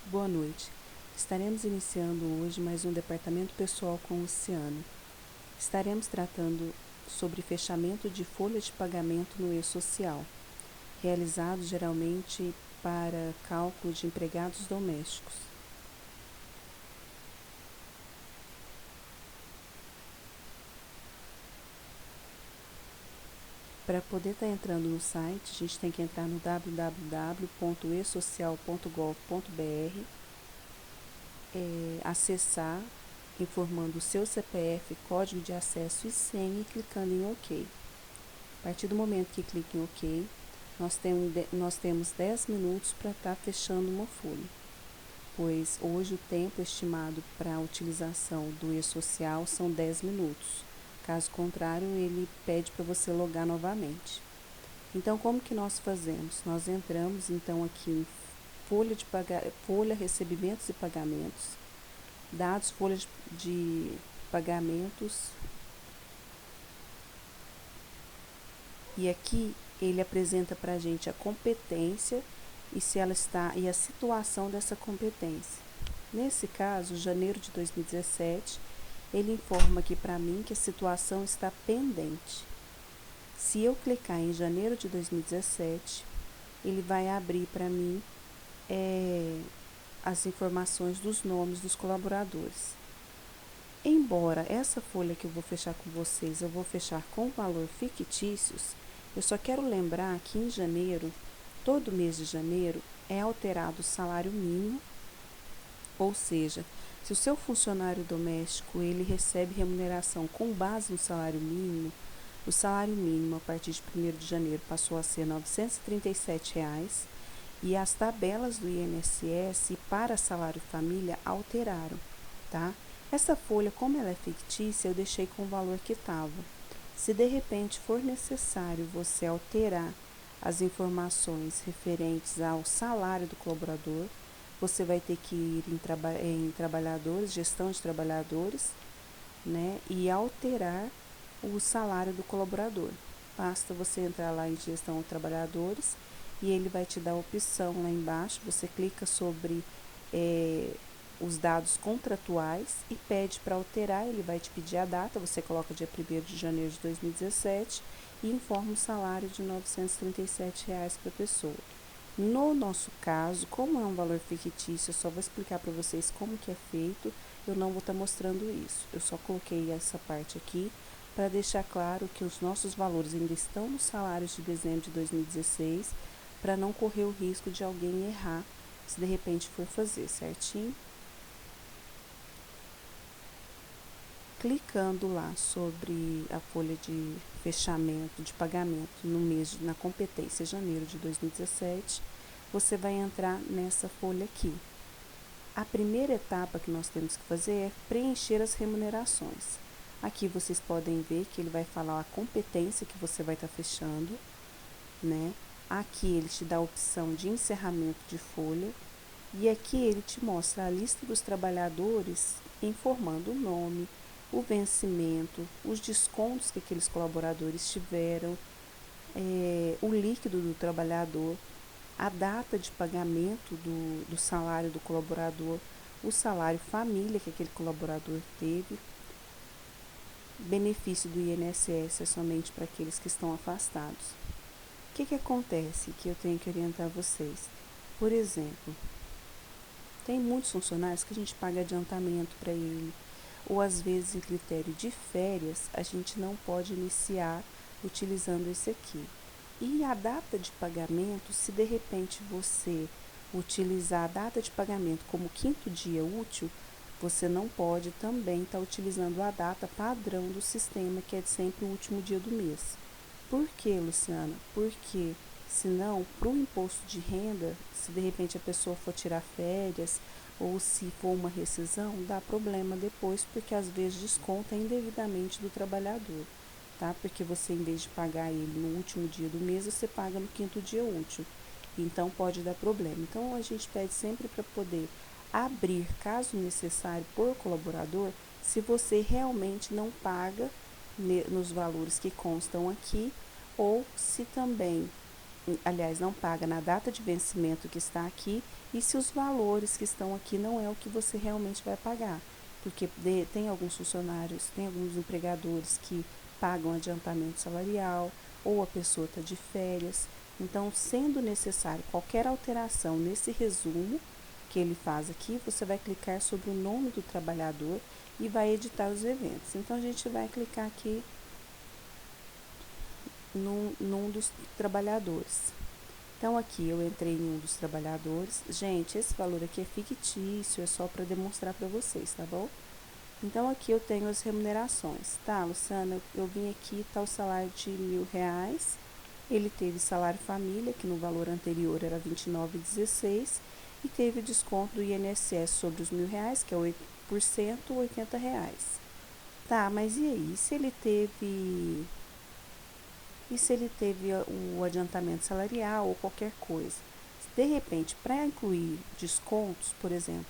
Boa noite. Estaremos iniciando hoje mais um Departamento Pessoal com Luciana. Estaremos tratando sobre fechamento de folha de pagamento no e-social, realizado geralmente para cálculo de empregados domésticos. Para poder estar entrando no site, a gente tem que entrar no www.esocial.gov.br, acessar, informando o seu CPF, código de acesso e senha e clicando em OK. A partir do momento que clica em OK, nós temos 10 minutos para estar fechando uma folha, pois hoje o tempo estimado para a utilização do e-social são 10 minutos. Caso contrário, ele pede para você logar novamente. Então, como que nós fazemos? Nós entramos então aqui em folha, recebimentos e pagamentos, dados, folha de pagamentos, e aqui ele apresenta para a gente a competência e se ela está e a situação dessa competência. Nesse caso, janeiro de 2017, ele informa aqui para mim que a situação está pendente. Se eu clicar em janeiro de 2017, ele vai abrir para mim as informações dos nomes dos colaboradores. Embora essa folha que eu vou fechar com vocês, eu vou fechar com valor fictícios, eu só quero lembrar que em janeiro, todo mês de janeiro, é alterado o salário mínimo, ou seja, se o seu funcionário doméstico ele recebe remuneração com base no salário mínimo, o salário mínimo a partir de 1º de janeiro passou a ser R$ 937 e as tabelas do INSS para salário família alteraram, tá? Essa folha, como ela é fictícia, eu deixei com o valor que estava. Se de repente for necessário você alterar as informações referentes ao salário do colaborador, você vai ter que ir em trabalhadores, gestão de trabalhadores, né, e alterar o salário do colaborador. Basta você entrar lá em gestão de trabalhadores e ele vai te dar a opção lá embaixo, você clica sobre os dados contratuais e pede para alterar, ele vai te pedir a data, você coloca dia 1º de janeiro de 2017 e informa o salário de R$ 937 para a pessoa. No nosso caso, como é um valor fictício, eu só vou explicar para vocês como que é feito, eu não vou estar mostrando isso. Eu só coloquei essa parte aqui para deixar claro que os nossos valores ainda estão nos salários de dezembro de 2016, para não correr o risco de alguém errar, se de repente for fazer, certinho? Clicando lá sobre a folha de fechamento de pagamento na competência janeiro de 2017, você vai entrar nessa folha aqui. A primeira etapa que nós temos que fazer é preencher as remunerações. Aqui vocês podem ver que ele vai falar a competência que você vai estar fechando, né? Aqui ele te dá a opção de encerramento de folha e aqui ele te mostra a lista dos trabalhadores informando o nome, o vencimento, os descontos que aqueles colaboradores tiveram, o líquido do trabalhador, a data de pagamento do salário do colaborador, o salário família que aquele colaborador teve. Benefício do INSS é somente para aqueles que estão afastados. O que acontece que eu tenho que orientar vocês? Por exemplo, tem muitos funcionários que a gente paga adiantamento para ele, ou às vezes em critério de férias, a gente não pode iniciar utilizando esse aqui. E a data de pagamento, se de repente você utilizar a data de pagamento como 5º dia útil, você não pode também estar utilizando a data padrão do sistema, que é sempre o último dia do mês. Por que, Luciana? Porque senão, para o imposto de renda, se de repente a pessoa for tirar férias ou se for uma rescisão, dá problema depois, porque às vezes desconta indevidamente do trabalhador, tá? Porque você, em vez de pagar ele no último dia do mês, você paga no 5º dia útil. Então, pode dar problema. Então, a gente pede sempre para poder abrir, caso necessário, por colaborador, se você realmente não paga nos valores que constam aqui, ou se também, aliás, não paga na data de vencimento que está aqui e se os valores que estão aqui não é o que você realmente vai pagar. Porque tem alguns funcionários, tem alguns empregadores que pagam adiantamento salarial, ou a pessoa está de férias. Então, sendo necessário qualquer alteração nesse resumo que ele faz aqui, você vai clicar sobre o nome do trabalhador e vai editar os eventos. Então, a gente vai clicar aqui num dos trabalhadores. Então, aqui eu entrei em um dos trabalhadores. Gente, esse valor aqui é fictício, é só para demonstrar para vocês, tá bom? Então, aqui eu tenho as remunerações. Tá, Luciana, eu vim aqui, tá o salário de R$ 1.000. Ele teve salário família, que no valor anterior era R$29,16, e teve desconto do INSS sobre os R$ 1.000, que é 8%, R$ 80. Tá, mas e aí? E se ele teve o adiantamento salarial ou qualquer coisa? De repente, para incluir descontos, por exemplo,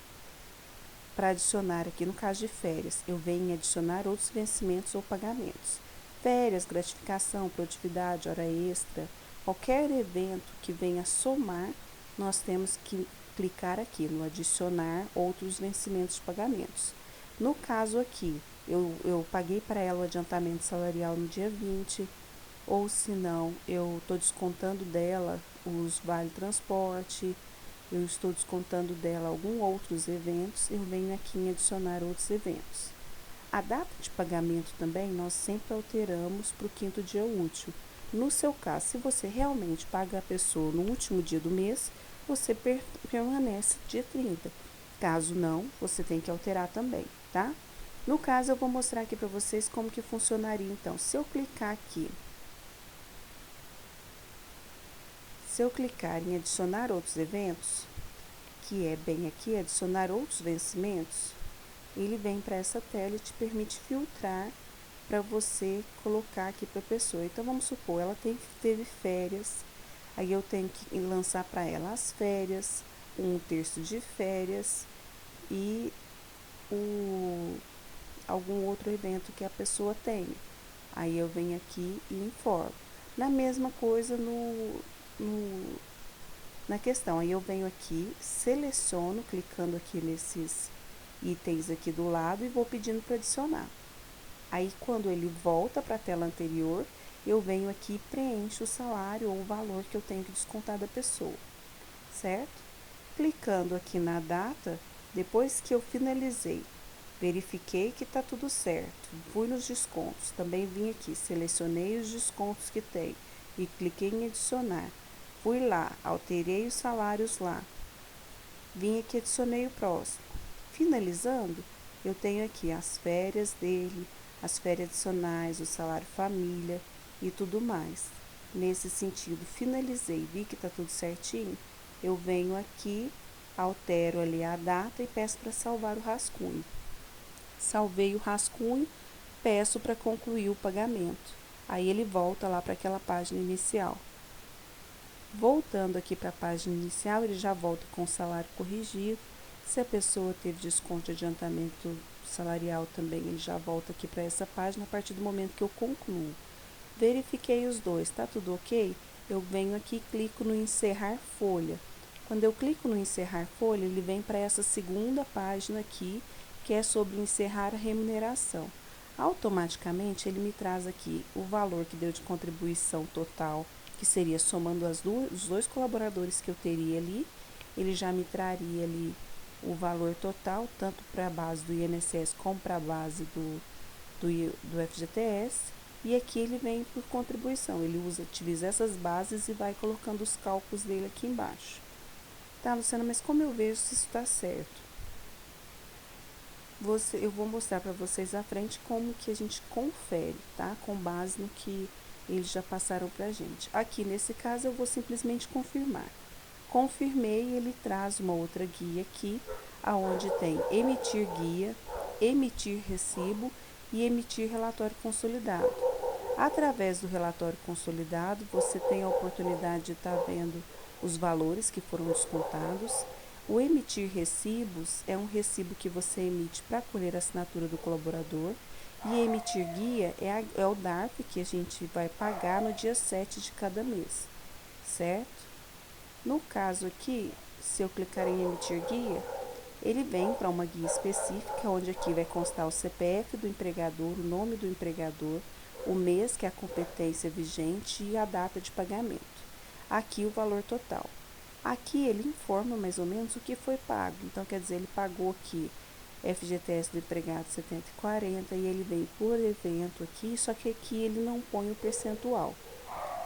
para adicionar aqui no caso de férias, eu venho adicionar outros vencimentos ou pagamentos. Férias, gratificação, produtividade, hora extra, qualquer evento que venha somar, nós temos que clicar aqui no adicionar outros vencimentos de pagamentos. No caso aqui, eu paguei para ela o adiantamento salarial no dia 20, ou se não, eu estou descontando dela os vale transporte, eu estou descontando dela alguns outros eventos, eu venho aqui em adicionar outros eventos. A data de pagamento também nós sempre alteramos para o quinto dia útil. No seu caso, se você realmente paga a pessoa no último dia do mês, você permanece dia 30. Caso não, você tem que alterar também, tá? No caso, eu vou mostrar aqui para vocês como que funcionaria. Então, se eu clicar em adicionar outros eventos, que é bem aqui, adicionar outros vencimentos, ele vem para essa tela e te permite filtrar para você colocar aqui para a pessoa. Então, vamos supor, ela teve férias, aí eu tenho que lançar para ela as férias, 1/3 de férias e algum outro evento que a pessoa tenha. Aí eu venho aqui e informo. Na mesma coisa na questão, aí eu venho aqui, seleciono, clicando aqui nesses itens aqui do lado e vou pedindo para adicionar. Aí, quando ele volta para a tela anterior, eu venho aqui e preencho o salário ou o valor que eu tenho que descontar da pessoa, certo? Clicando aqui na data, depois que eu finalizei, verifiquei que está tudo certo, fui nos descontos, também vim aqui, selecionei os descontos que tem e cliquei em adicionar. Fui lá, alterei os salários lá, vim aqui, adicionei o próximo. Finalizando, eu tenho aqui as férias dele, as férias adicionais, o salário família e tudo mais. Nesse sentido, finalizei, vi que está tudo certinho, eu venho aqui, altero ali a data e peço para salvar o rascunho. Salvei o rascunho, peço para concluir o pagamento. Aí ele volta lá para aquela página inicial. Voltando aqui para a página inicial, ele já volta com o salário corrigido. Se a pessoa teve desconto de adiantamento salarial também, ele já volta aqui para essa página a partir do momento que eu concluo. Verifiquei os dois, tá tudo ok? Eu venho aqui e clico no encerrar folha. Quando eu clico no encerrar folha, ele vem para essa segunda página aqui, que é sobre encerrar a remuneração. Automaticamente, ele me traz aqui o valor que deu de contribuição total, que seria somando os dois colaboradores que eu teria ali, ele já me traria ali o valor total, tanto para a base do INSS como para a base do FGTS, e aqui ele vem por contribuição, ele utiliza essas bases e vai colocando os cálculos dele aqui embaixo. Tá, Luciana, mas como eu vejo se isso está certo? Eu vou mostrar para vocês à frente como que a gente confere, tá? Com base no que eles já passaram para a gente. Aqui, nesse caso, eu vou simplesmente confirmar. Confirmei, ele traz uma outra guia aqui, aonde tem emitir guia, emitir recibo e emitir relatório consolidado. Através do relatório consolidado, você tem a oportunidade de estar vendo os valores que foram descontados. O emitir recibos é um recibo que você emite para colher a assinatura do colaborador. E emitir guia é o DARF que a gente vai pagar no dia 7 de cada mês, certo? No caso aqui, se eu clicar em emitir guia, ele vem para uma guia específica, onde aqui vai constar o CPF do empregador, o nome do empregador, o mês que é a competência vigente e a data de pagamento. Aqui o valor total. Aqui ele informa mais ou menos o que foi pago. Então, quer dizer, ele pagou aqui FGTS do empregado 70,40 e ele vem por evento aqui, só que aqui ele não põe o percentual.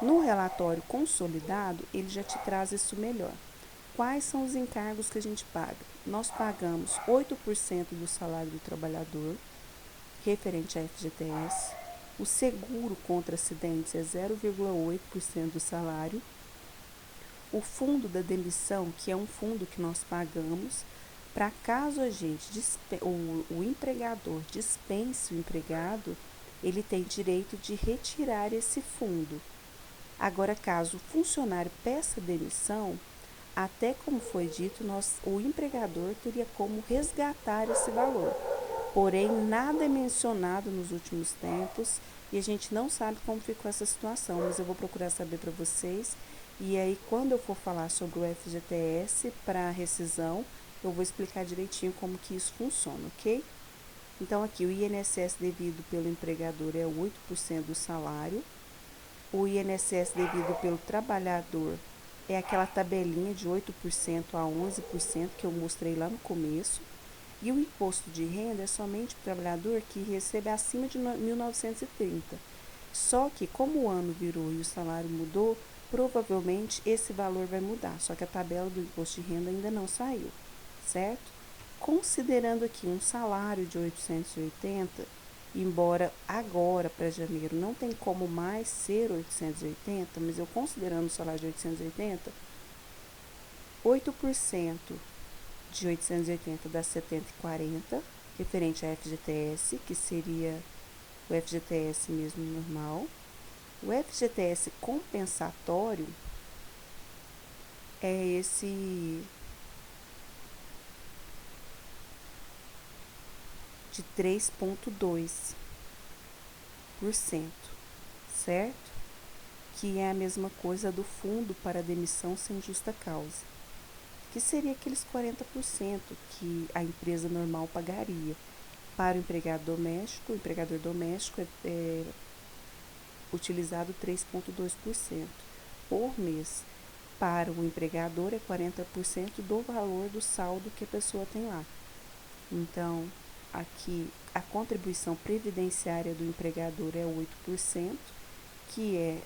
No relatório consolidado, ele já te traz isso melhor. Quais são os encargos que a gente paga? Nós pagamos 8% do salário do trabalhador, referente à FGTS. O seguro contra acidentes é 0,8% do salário. O fundo da demissão, que é um fundo que nós pagamos, para caso a gente, o empregador dispense o empregado, ele tem direito de retirar esse fundo. Agora, caso o funcionário peça demissão, até como foi dito, o empregador teria como resgatar esse valor. Porém, nada é mencionado nos últimos tempos e a gente não sabe como ficou essa situação, mas eu vou procurar saber para vocês. E aí, quando eu for falar sobre o FGTS para rescisão, eu vou explicar direitinho como que isso funciona, ok? Então, aqui o INSS devido pelo empregador é 8% do salário. O INSS devido pelo trabalhador é aquela tabelinha de 8% a 11% que eu mostrei lá no começo. E o imposto de renda é somente para o trabalhador que recebe acima de 1.930. Só que como o ano virou e o salário mudou, provavelmente esse valor vai mudar. Só que a tabela do imposto de renda ainda não saiu, certo? Considerando aqui um salário de 880, embora agora para janeiro não tem como mais ser 880, mas eu considerando o salário de 880, 8% de 880 dá 70,40, referente à FGTS, que seria o FGTS mesmo normal. O FGTS compensatório é esse de 3,2%, certo? Que é a mesma coisa do fundo para demissão sem justa causa, que seria aqueles 40% que a empresa normal pagaria. Para o empregador doméstico é utilizado 3,2% por mês. Para o empregador é 40% do valor do saldo que a pessoa tem lá. Então, aqui a contribuição previdenciária do empregador é 8%, que é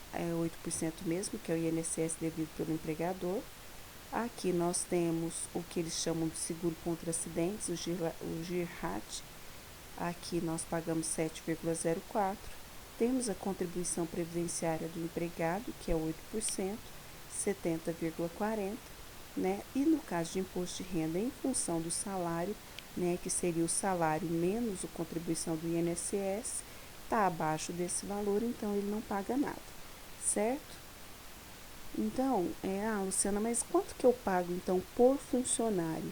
8% mesmo, que é o INSS devido pelo empregador. Aqui nós temos o que eles chamam de seguro contra acidentes, o GIRAT. Aqui nós pagamos 7,04%. Temos a contribuição previdenciária do empregado, que é 8%, 70,40%, né? E no caso de imposto de renda em função do salário, né, que seria o salário menos a contribuição do INSS, está abaixo desse valor, então ele não paga nada, certo? Então, Luciana, mas quanto que eu pago então por funcionário?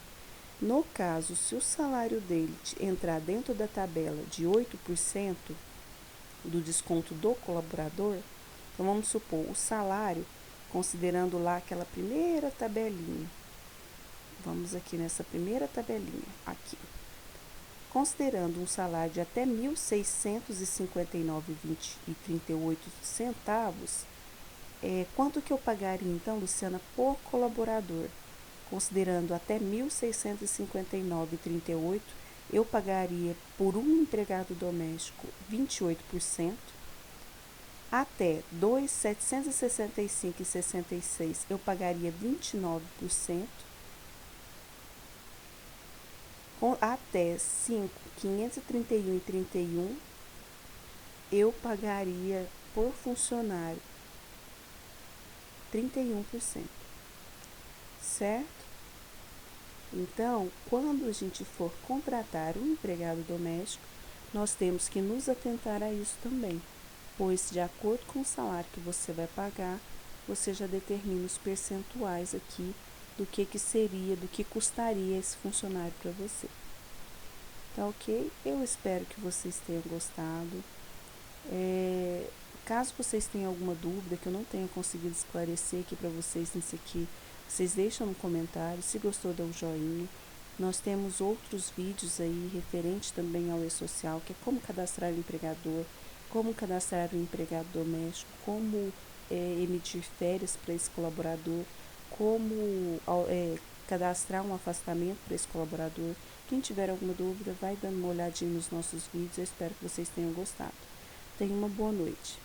No caso, se o salário dele entrar dentro da tabela de 8% do desconto do colaborador, então vamos supor o salário, considerando lá aquela primeira tabelinha. Vamos aqui nessa primeira tabelinha, aqui. Considerando um salário de até R$ 1.659,38, quanto que eu pagaria então, Luciana, por colaborador? Considerando até R$ 1.659,38, eu pagaria por um empregado doméstico 28%, até R$ 2.765,66 eu pagaria 29%, até 5.531,31 eu pagaria por funcionário 31%, certo? Então, quando a gente for contratar um empregado doméstico, nós temos que nos atentar a isso também, pois de acordo com o salário que você vai pagar, você já determina os percentuais aqui do que seria, do que custaria esse funcionário para você. Tá ok? Eu espero que vocês tenham gostado. Caso vocês tenham alguma dúvida que eu não tenha conseguido esclarecer aqui para vocês nesse aqui Vocês deixam no comentário, se gostou, dá um joinha. Nós temos outros vídeos aí referente também ao e-social, que é como cadastrar o empregador, como cadastrar o empregado doméstico, como emitir férias para esse colaborador, como cadastrar um afastamento para esse colaborador. Quem tiver alguma dúvida, vai dando uma olhadinha nos nossos vídeos. Eu espero que vocês tenham gostado. Tenham uma boa noite.